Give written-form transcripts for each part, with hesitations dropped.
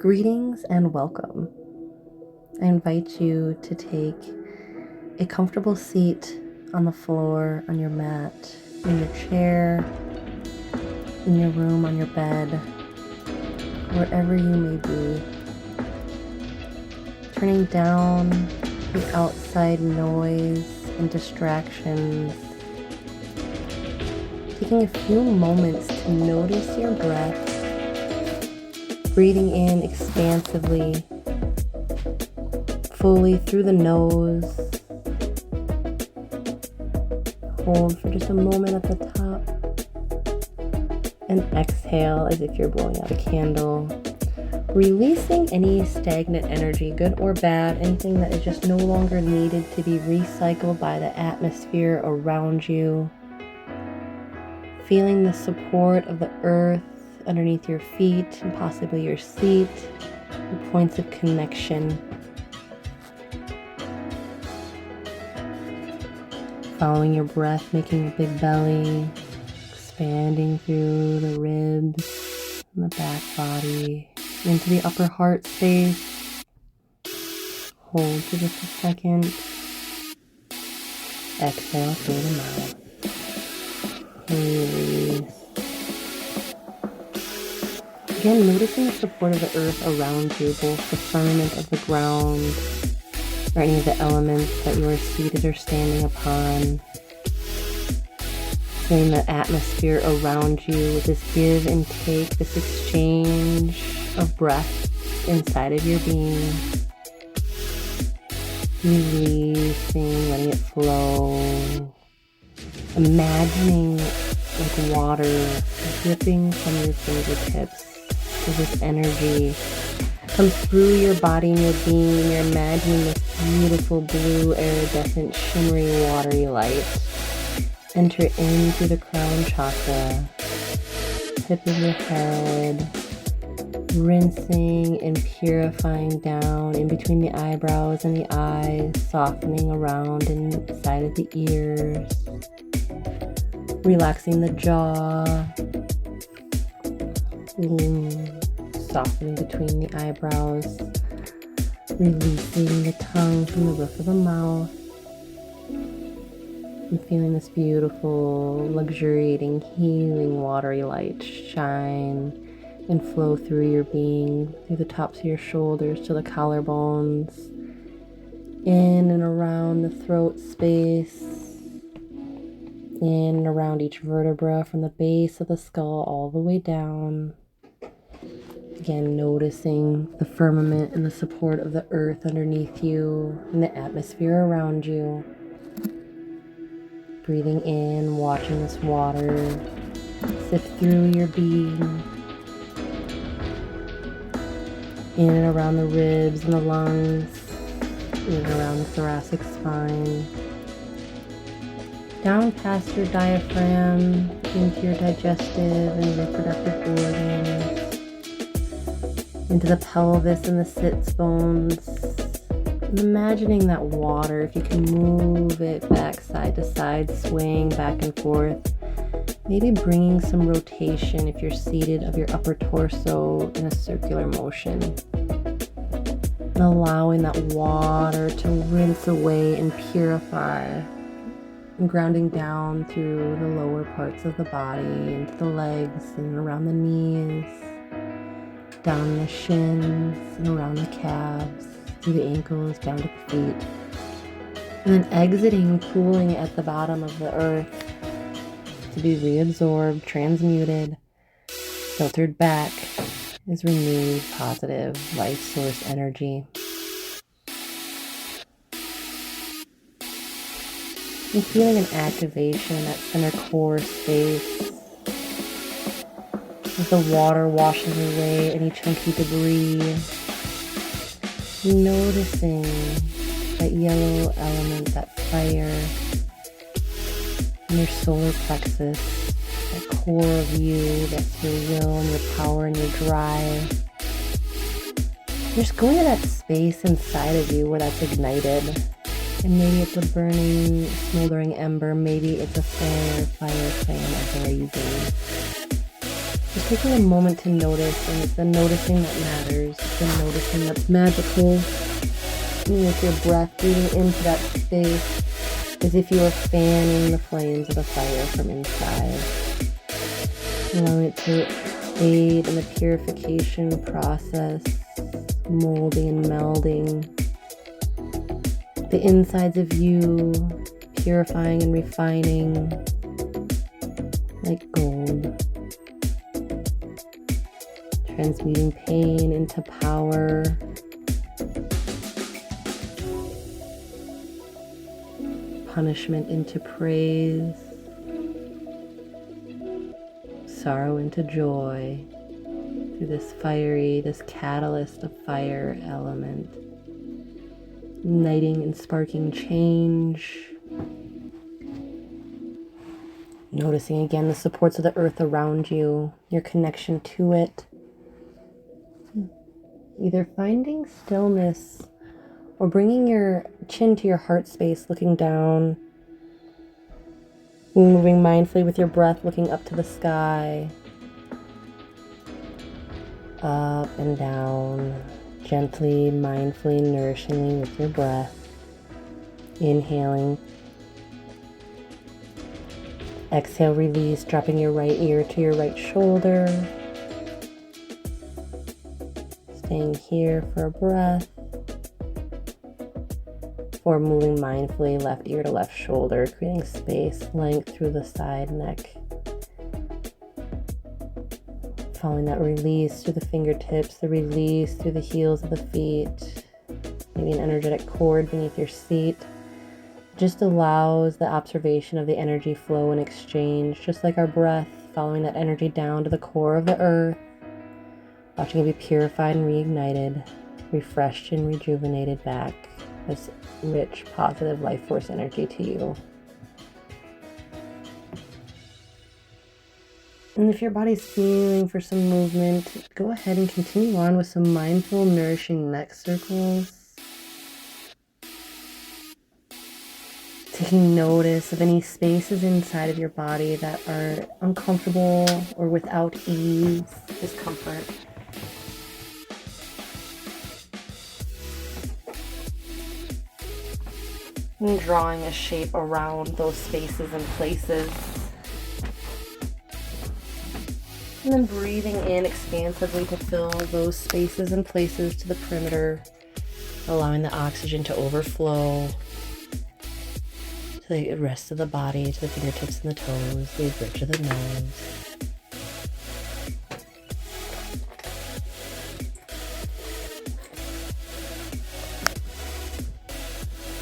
Greetings and welcome. I invite you to take a comfortable seat on the floor, on your mat, in your chair, in your room, on your bed, wherever you may be. Turning down the outside noise and distractions. Taking a few moments to notice your breath. Breathing in expansively, fully through the nose. Hold for just a moment at the top. And exhale as if you're blowing out a candle. Releasing any stagnant energy, good or bad, anything that is just no longer needed to be recycled by the atmosphere around you. Feeling the support of the earth underneath your feet and possibly your seat, the points of connection. Following your breath, making a big belly, expanding through the ribs and the back body, into the upper heart space. Hold for just a second. Exhale through the mouth. Release. Again, noticing the support of the earth around you, both the firmament of the ground or any of the elements that you are seated or standing upon. Feeling the atmosphere around you with this give and take, this exchange of breath inside of your being. Releasing, letting it flow. Imagining like water dripping from your fingertips. So this energy comes through your body and your being. You're imagining this beautiful blue, iridescent, shimmery, watery light enter in through the crown chakra, tip of your head, rinsing and purifying down in between the eyebrows and the eyes, softening around inside of the ears, relaxing the jaw, softening between the eyebrows, releasing the tongue from the roof of the mouth, and feeling this beautiful, luxuriating, healing, watery light shine and flow through your being, through the tops of your shoulders to the collarbones, in and around the throat space, in and around each vertebra from the base of the skull all the way down. Again, noticing the firmament and the support of the earth underneath you and the atmosphere around you. Breathing in, watching this water sift through your being, in and around the ribs and the lungs, in and around the thoracic spine, down past your diaphragm, into your digestive and reproductive organs, into the pelvis and the sits bones. And imagining that water, if you can move it back side to side, swaying back and forth, maybe bringing some rotation if you're seated of your upper torso in a circular motion. And allowing that water to rinse away and purify, and grounding down through the lower parts of the body, into the legs and around the knees, down the shins and around the calves, through the ankles, down to the feet. And then exiting, cooling at the bottom of the earth to be reabsorbed, transmuted, filtered back as renewed, positive, life source energy. And feeling an activation in that center core space, with the water washing away any chunky debris. Noticing that yellow element, that fire in your solar plexus, that core of you, that's your will and your power and your drive. Just going to that space inside of you where that's ignited. And maybe it's a burning, smoldering ember. Maybe it's a fire fan of raising. Just taking a moment to notice, and it's the noticing that matters. It's the noticing that's magical. And with your breath, breathing into that space as if you are fanning the flames of the fire from inside. Allowing it to aid in the purification process, molding and melding the insides of you, purifying and refining like gold. Transmuting pain into power. Punishment into praise. Sorrow into joy. Through this catalyst of fire element. Igniting and sparking change. Noticing again the supports of the earth around you, your connection to it. Either finding stillness or bringing your chin to your heart space, looking down, moving mindfully with your breath, looking up to the sky, up and down, gently, mindfully, nourishingly with your breath, inhaling, exhale, release, dropping your right ear to your right shoulder. Staying here for a breath, or moving mindfully left ear to left shoulder, creating space, length through the side neck. Following that release through the fingertips, the release through the heels of the feet, maybe an energetic cord beneath your seat. Just allows the observation of the energy flow and exchange, just like our breath, following that energy down to the core of the earth. Watching it be purified and reignited, refreshed and rejuvenated back as rich, positive life force energy to you. And if your body's feeling for some movement, go ahead and continue on with some mindful, nourishing neck circles. Taking notice of any spaces inside of your body that are uncomfortable or without ease, discomfort. And drawing a shape around those spaces and places. And then breathing in expansively to fill those spaces and places to the perimeter, allowing the oxygen to overflow to the rest of the body, to the fingertips and the toes, the bridge of the nose.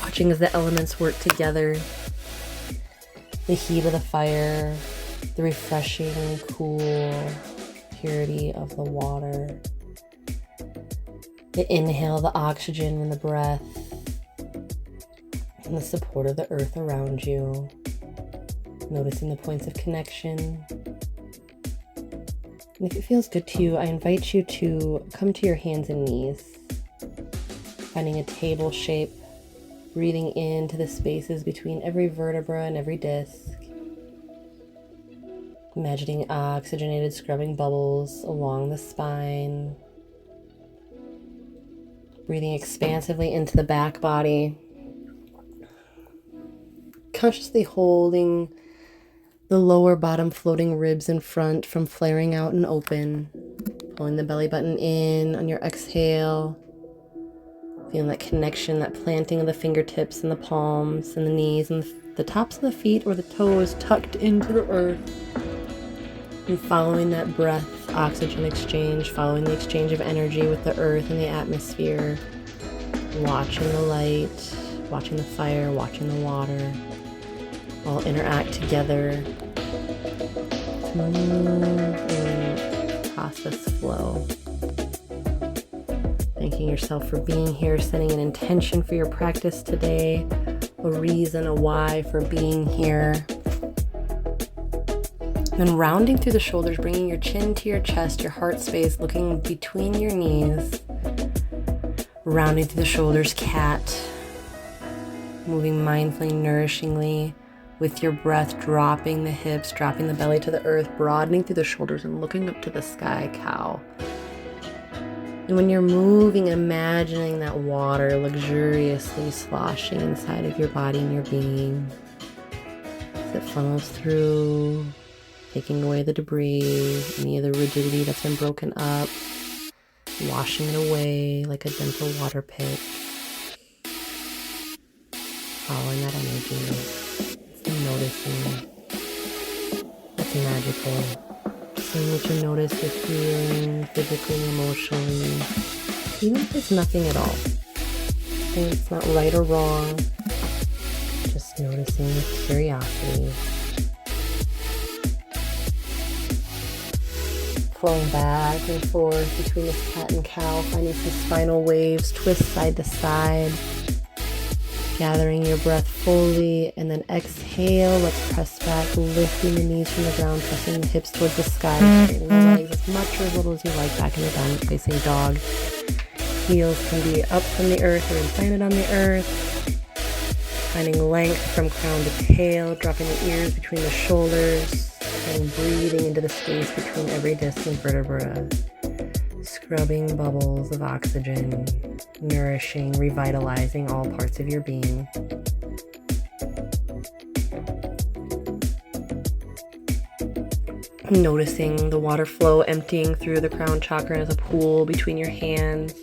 Watching as the elements work together, the heat of the fire, the refreshing, cool purity of the water, the inhale of the oxygen and the breath, and the support of the earth around you, noticing the points of connection. And if it feels good to you, I invite you to come to your hands and knees, finding a table shape, breathing into the spaces between every vertebra and every disc. Imagining oxygenated scrubbing bubbles along the spine. Breathing expansively into the back body. Consciously holding the lower bottom floating ribs in front from flaring out and open. Pulling the belly button in on your exhale. Feeling that connection, that planting of the fingertips and the palms and the knees and the tops of the feet or the toes tucked into the earth. And following that breath, oxygen exchange, following the exchange of energy with the earth and the atmosphere. Watching the light, watching the fire, watching the water. All interact together to move in process flow. Thanking yourself for being here, setting an intention for your practice today, a reason, a why for being here. Then rounding through the shoulders, bringing your chin to your chest, your heart space, looking between your knees. Rounding through the shoulders, cat. Moving mindfully, nourishingly, With your breath, dropping the hips, dropping the belly to the earth, broadening through the shoulders and looking up to the sky, cow. And when you're moving, imagining that water luxuriously sloshing inside of your body and your being as it funnels through, taking away the debris, any of the rigidity that's been broken up, washing it away like a gentle water pit. Following that energy, noticing. It's magical. Seeing what you notice you're feeling physically, emotionally, even if it's nothing at all. And it's not right or wrong. Just noticing with curiosity. Flowing back and forth between this cat and cow, finding some spinal waves, twist side to side. Gathering your breath fully, and then exhale. Let's press back, lifting the knees from the ground, pressing the hips towards the sky, straightening the legs as much or as little as you like, back in the downward facing dog. Heels can be up from the earth or implanted on the earth. Finding length from crown to tail, dropping the ears between the shoulders, and breathing into the space between every disc and vertebra. Scrubbing bubbles of oxygen, nourishing, revitalizing all parts of your being. Noticing the water flow emptying through the crown chakra as a pool between your hands.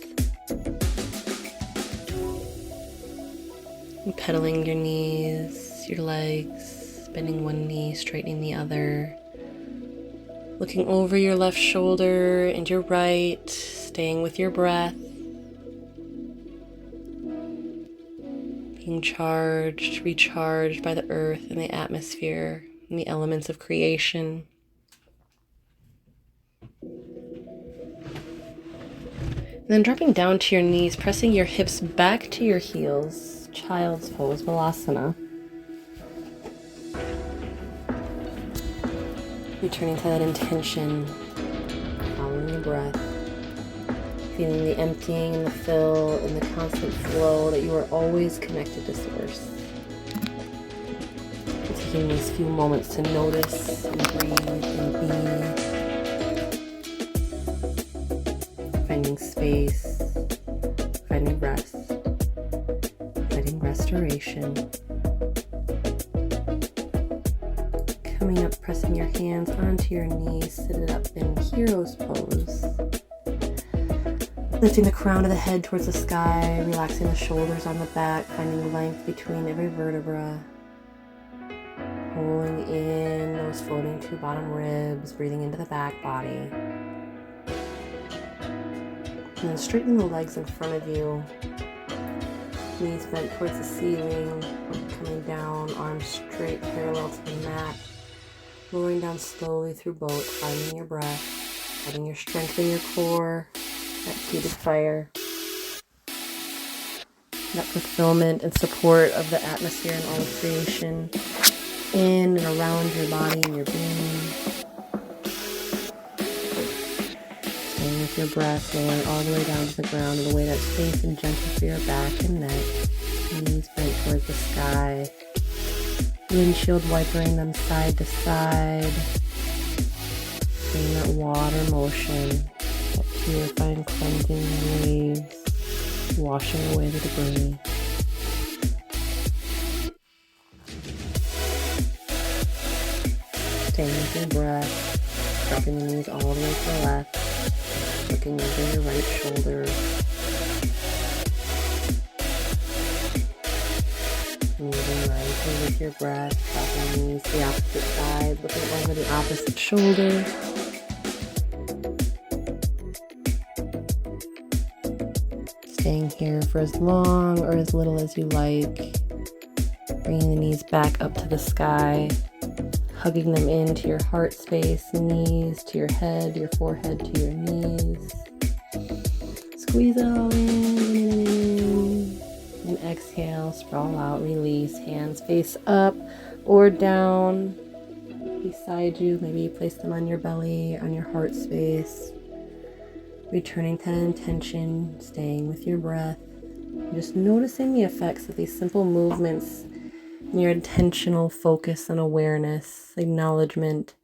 And pedaling your knees, your legs, bending one knee, straightening the other. Looking over your left shoulder and your right, staying with your breath. Being charged, recharged by the earth and the atmosphere and the elements of creation. And then dropping down to your knees, pressing your hips back to your heels, child's pose, Balasana. Returning to that intention, following your breath, feeling the emptying and the fill and the constant flow that you are always connected to Source. And taking these few moments to notice and breathe and be. Finding space, finding rest, finding restoration. Coming up, pressing your hands onto your knees, sit it up in hero's pose. Lifting the crown of the head towards the sky, relaxing the shoulders on the back, finding length between every vertebra. Pulling in those floating two bottom ribs, breathing into the back body. And then straightening the legs in front of you. Knees bent towards the ceiling, coming down, arms straight parallel to the mat. Lowering down slowly through both, finding your breath, finding your strength in your core, that heated fire, that fulfillment and support of the atmosphere and all of creation in and around your body and your being. Staying with your breath, lowering all the way down to the ground in a way that's safe and gentle for your back and neck. Knees bent towards the sky. Windshield wipering them side to side. Feeling that water motion, that purifying, cleansing waves, washing away the debris. Staying with your breath, dropping the knees all the way to the left, looking over your right shoulder. Moving right with your breath, dropping the knees to the opposite side, looking over the opposite shoulder. Staying here for as long or as little as you like. Bringing the knees back up to the sky, hugging them into your heart space, knees to your head, your forehead to your knees. Squeeze it all in. And exhale, sprawl out, release, hands face up or down beside you. Maybe you place them on your belly, on your heart space. Returning to that intention, staying with your breath. Just noticing the effects of these simple movements Your intentional focus and awareness, acknowledgement,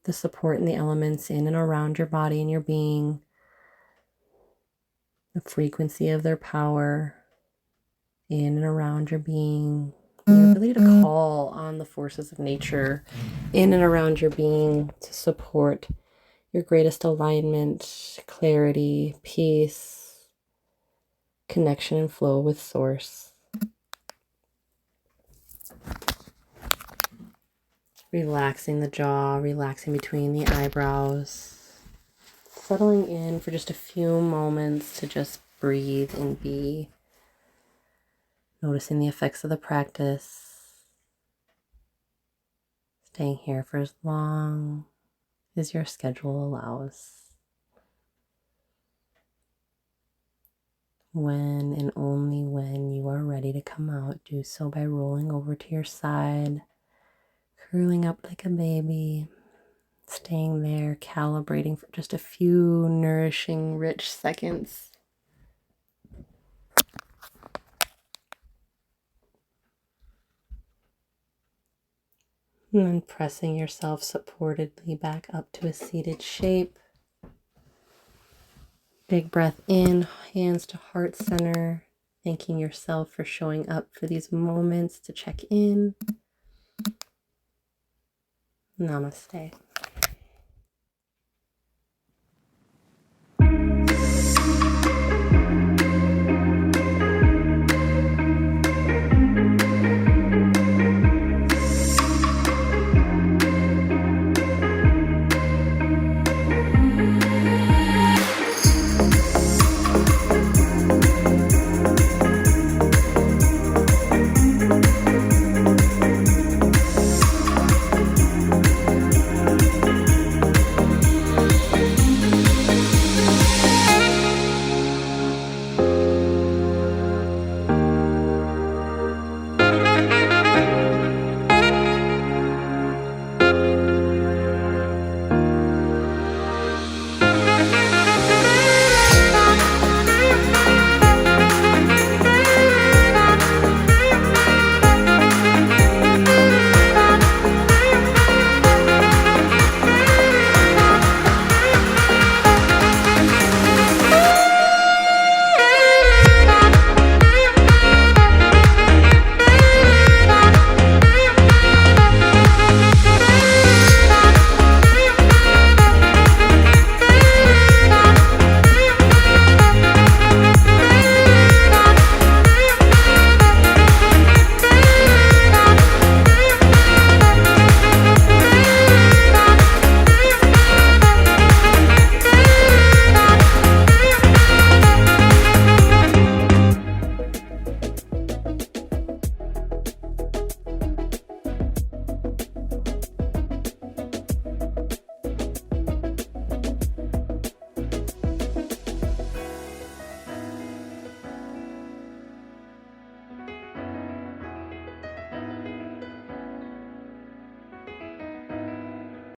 the support and the elements in and around your body and your being, the frequency of their power in and around your being, your ability to call on the forces of nature in and around your being to support your greatest alignment, clarity, peace, connection, and flow with Source. Relaxing the jaw, relaxing between the eyebrows, settling in for just a few moments to just breathe and be, noticing the effects of the practice, staying here for as long as your schedule allows. When and only when you are ready to come out, do so by rolling over to your side, curling up like a baby, staying there, calibrating for just a few nourishing, rich seconds. And then pressing yourself supportedly back up to a seated shape. Big breath in, hands to heart center, thanking yourself for showing up for these moments to check in. Namaste.